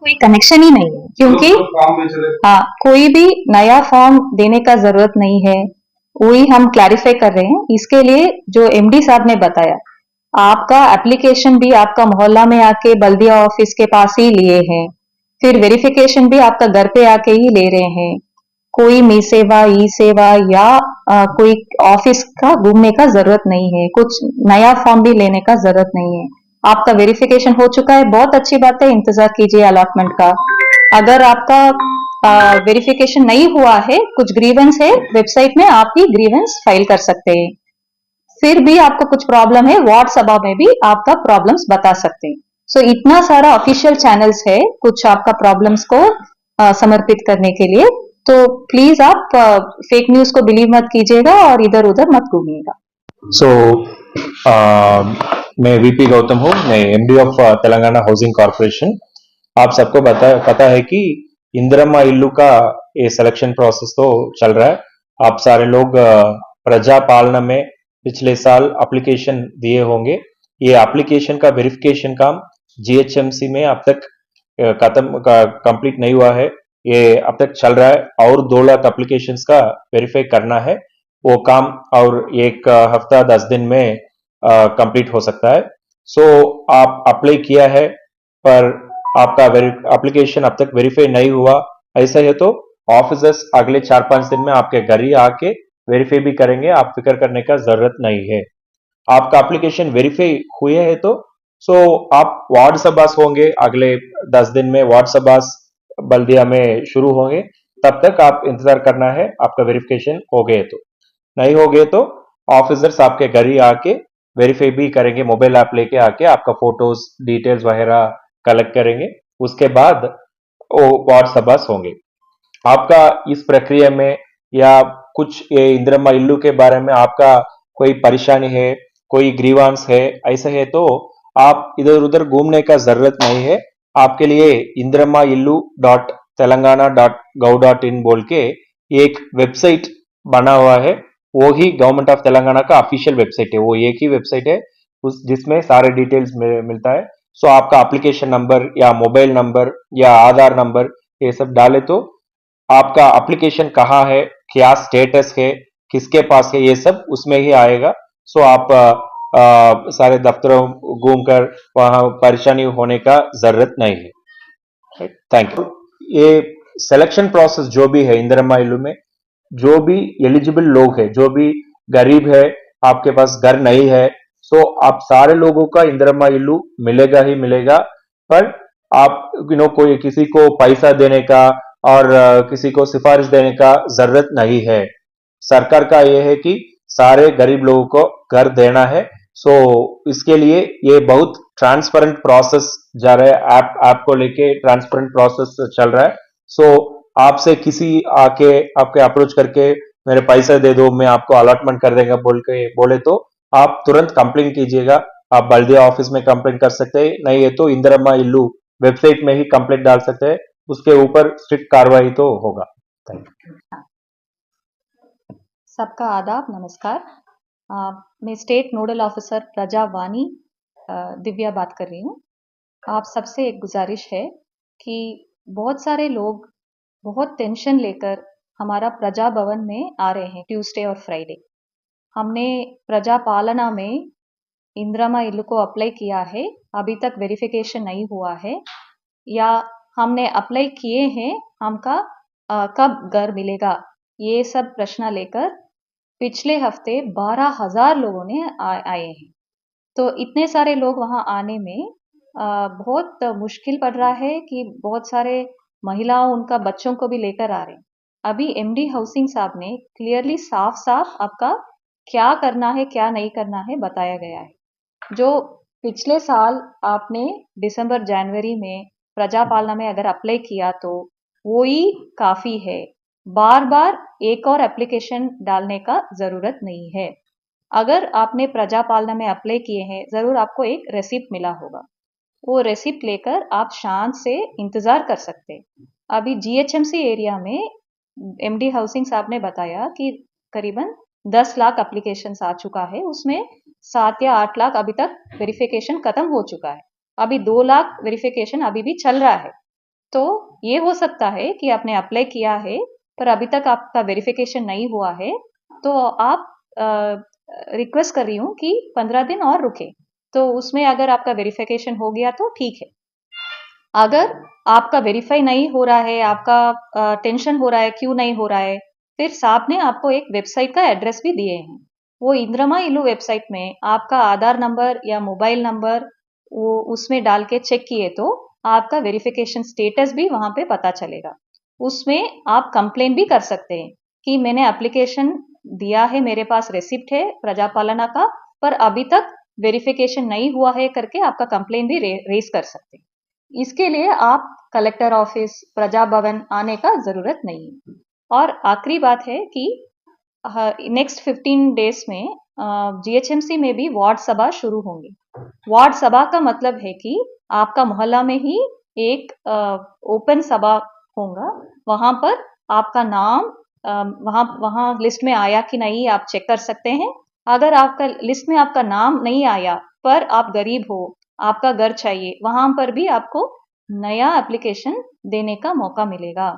कोई कनेक्शन ही नहीं है क्योंकि हाँ कोई भी नया फॉर्म देने का जरूरत नहीं है। वही हम क्लैरिफाई कर रहे हैं इसके लिए जो एमडी साहब ने बताया। आपका एप्लीकेशन भी आपका मोहल्ला में आके बल्दिया ऑफिस के पास ही लिए हैं। फिर वेरिफिकेशन भी आपका घर पे आके ही ले रहे हैं। कोई मी सेवा ई सेवा या कोई ऑफिस का घूमने का जरूरत नहीं है। कुछ नया फॉर्म भी लेने का जरूरत नहीं है। आपका वेरिफिकेशन हो चुका है, बहुत अच्छी बात है, इंतजार कीजिए अलॉटमेंट का। अगर आपका वेरिफिकेशन नहीं हुआ है, कुछ ग्रीवेंस है, वेबसाइट में आप ही ग्रीवेंस फाइल कर सकते हैं। फिर भी आपको कुछ प्रॉब्लम है, वार्ड सभा में भी आपका प्रॉब्लम्स बता सकते हैं। सो इतना सारा ऑफिशियल चैनल्स है कुछ आपका प्रॉब्लम्स को समर्पित करने के लिए। तो प्लीज आप फेक न्यूज को बिलीव मत कीजिएगा और इधर उधर मत घूमिएगा। सो मैं वीपी गौतम हूँ, मैं MD of Telangana housing corporation. आप सबको पता है कि इंदिरम्मा इल्लू का ये सिलेक्शन प्रोसेस तो चल रहा है। आप सारे लोग प्रजा पालना में पिछले साल एप्लीकेशन दिए होंगे। ये एप्लीकेशन का वेरिफिकेशन काम जीएचएमसी में अब तक कंप्लीट नहीं हुआ है। ये अब तक चल रहा है और 2 लाख एप्लीकेशंस का वेरीफाई करना है। वो काम और एक हफ्ता 10 दिन में कंप्लीट हो सकता है। सो आप अप्लाई किया है पर आपका एप्लीकेशन अब तक वेरीफाई नहीं हुआ, ऐसा है तो ऑफिसर्स अगले 4-5 दिन में आपके घर ही आके वेरीफाई भी करेंगे। आप फिक्र करने का जरूरत नहीं है। आपका एप्लीकेशन वेरीफाई हुए है तो सो आप वार्ड सभास होंगे, अगले 10 दिन में वार्ड सभास बल्दिया में शुरू होंगे। तब तक आप इंतजार करना है आपका वेरिफिकेशन हो गए तो। नहीं हो गए तो ऑफिसर्स आपके घर ही आके वेरीफाई भी करेंगे, मोबाइल ऐप लेके आके आपका फोटोज डिटेल्स वगैरह कलेक्ट करेंगे। उसके बाद वो वार्ड सभास होंगे। आपका इस प्रक्रिया में या कुछ ये इंदिरम्मा इल्लू के बारे में आपका कोई परेशानी है, कोई ग्रीवांस है, ऐसा है तो आप इधर उधर घूमने का जरूरत नहीं है। आपके लिए Indiramma Illu dot Telangana dot gov dot in बोल के एक वेबसाइट बना हुआ है। वो ही गवर्नमेंट ऑफ तेलंगाना का ऑफिशियल वेबसाइट है। वो एक ही वेबसाइट है उस जिसमें सारे डिटेल्स मिलता है। सो आपका एप्लीकेशन नंबर या मोबाइल नंबर या आधार नंबर ये सब डाले तो आपका एप्लीकेशन कहाँ है, क्या स्टेटस है, किसके पास है, ये सब उसमें ही आएगा। सो आप सारे दफ्तरों घूमकर वहां परेशानी होने का जरूरत नहीं है। Thank you. ये सिलेक्शन प्रोसेस जो भी है इंदिरम्मा इल्लू में, जो भी एलिजिबल लोग है, जो भी गरीब है, आपके पास घर नहीं है, सो आप सारे लोगों का इंदिरम्मा इल्लू मिलेगा ही मिलेगा। पर आप कोई किसी को पैसा देने का और किसी को सिफारिश देने का जरूरत नहीं है। सरकार का यह है कि सारे गरीब लोगों को घर देना है। सो इसके लिए ये बहुत ट्रांसपेरेंट प्रोसेस जा रहा है। ऐप को लेके ट्रांसपेरेंट प्रोसेस चल रहा है। सो आपसे किसी आके आपके अप्रोच करके मेरे पैसे दे दो, मैं आपको अलॉटमेंट कर देगा बोले तो आप तुरंत कंप्लेन कीजिएगा। आप बल्दिया ऑफिस में कंप्लेन कर सकते हैं, नहीं है तो इंदिरम्मा इल्लू वेबसाइट में ही कंप्लेंट डाल सकते हैं। उसके ऊपर स्ट्रिक्ट कार्रवाई तो होगा। Thank you. सबका आदाब, नमस्कार। मैं स्टेट नोडल ऑफिसर प्रजा वानी दिव्या बात कर रही हूँ। आप सबसे एक गुजारिश है कि बहुत सारे लोग बहुत टेंशन लेकर हमारा प्रजा भवन में आ रहे हैं ट्यूसडे और फ्राइडे। हमने प्रजा पालना में इंदिरम्मा इल्लू को अप्लाई किया है, अभी तक वेरिफिकेशन नहीं हुआ है, या हमने अप्लाई किए हैं, हमका कब घर मिलेगा, ये सब प्रश्न लेकर पिछले हफ्ते 12,000 लोगों ने आए हैं। तो इतने सारे लोग वहां आने में बहुत मुश्किल पड़ रहा है कि बहुत सारे महिलाओं उनका बच्चों को भी लेकर आ रहे हैं। अभी एमडी हाउसिंग साहब ने क्लियरली साफ साफ आपका क्या करना है क्या नहीं करना है बताया गया है। जो पिछले साल आपने दिसंबर जनवरी में प्रजा पालना में अगर अप्लाई किया तो वो ही काफी है। बार बार एक और एप्लीकेशन डालने का जरूरत नहीं है। अगर आपने प्रजा पालना में अप्लाई किए हैं, जरूर आपको एक रेसिप्ट मिला होगा। वो रेसिप्ट लेकर आप शांत से इंतजार कर सकते। अभी जीएचएमसी एरिया में एमडी हाउसिंग साहब ने बताया कि करीबन 10 लाख एप्लीकेशन आ चुका है, उसमें 7 या 8 लाख अभी तक वेरिफिकेशन खत्म हो चुका है। अभी 2 लाख वेरिफिकेशन अभी भी चल रहा है। तो ये हो सकता है कि आपने अप्लाई किया है पर अभी तक आपका वेरिफिकेशन नहीं हुआ है, तो आप रिक्वेस्ट कर रही हूँ कि 15 दिन और रुके। तो उसमें अगर आपका वेरिफिकेशन हो गया तो ठीक है। अगर आपका वेरीफाई नहीं हो रहा है, आपका टेंशन हो रहा है क्यों नहीं हो रहा है, फिर साहब ने आपको एक वेबसाइट का एड्रेस भी दिए हैं। वो इंद्रमा इल्लू वेबसाइट में आपका आधार नंबर या मोबाइल नंबर वो उसमें डाल के चेक किए तो आपका वेरिफिकेशन स्टेटस भी वहां पे पता चलेगा। उसमें आप कंप्लेन भी कर सकते हैं कि मैंने एप्लीकेशन दिया है, मेरे पास रेसिप्ट है प्रजापालना का, पर अभी तक वेरिफिकेशन नहीं हुआ है करके आपका कंप्लेन भी रेज कर सकते हैं। इसके लिए आप कलेक्टर ऑफिस, प्रजा भवन आने का जरूरत नहीं है। और आखिरी बात है कि नेक्स्ट 15 डेज में जीएचएमसी में भी वार्ड सभा शुरू होंगी। वार्ड सभा का मतलब है कि आपका मोहल्ला में ही एक ओपन सभा होगा। वहां पर आपका नाम वहां वहां लिस्ट में आया कि नहीं आप चेक कर सकते हैं। अगर आपका लिस्ट में आपका नाम नहीं आया पर आप गरीब हो, आपका घर चाहिए, वहां पर भी आपको नया एप्लीकेशन देने का मौका मिलेगा।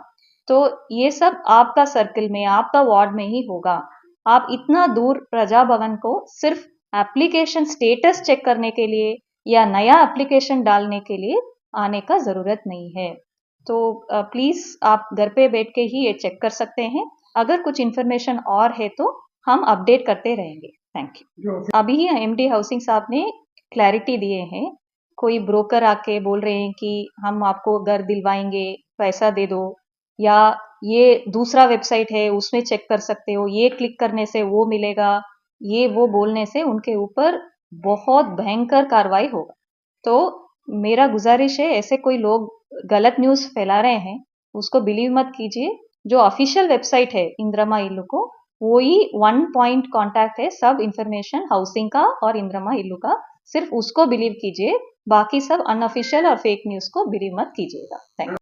तो ये सब आपका सर्कल में, आपका वार्ड में ही होगा। आप इतना दूर प्रजा भवन को सिर्फ एप्लीकेशन स्टेटस चेक करने के लिए या नया एप्लीकेशन डालने के लिए आने का जरूरत नहीं है। तो प्लीज आप घर पे बैठ के ही ये चेक कर सकते हैं। अगर कुछ इन्फॉर्मेशन और है तो हम अपडेट करते रहेंगे। Thank you. अभी ही एमडी हाउसिंग साहब ने क्लैरिटी दिए हैं। कोई ब्रोकर आके बोल रहे हैं कि हम आपको घर दिलवाएंगे, पैसा दे दो, या ये दूसरा वेबसाइट है उसमें चेक कर सकते हो, ये क्लिक करने से वो मिलेगा, ये वो बोलने से उनके ऊपर बहुत भयंकर कार्रवाई होगा। तो मेरा गुजारिश है, ऐसे कोई लोग गलत न्यूज फैला रहे हैं उसको बिलीव मत कीजिए। जो ऑफिशियल वेबसाइट है इंद्रमा इल्लू को, वो ही वन पॉइंट कांटेक्ट है सब इंफॉर्मेशन हाउसिंग का और इंद्रमा इल्लू का, सिर्फ उसको बिलीव कीजिए। बाकी सब अनऑफिशियल और फेक न्यूज को बिलीव मत कीजिएगा। Thank you.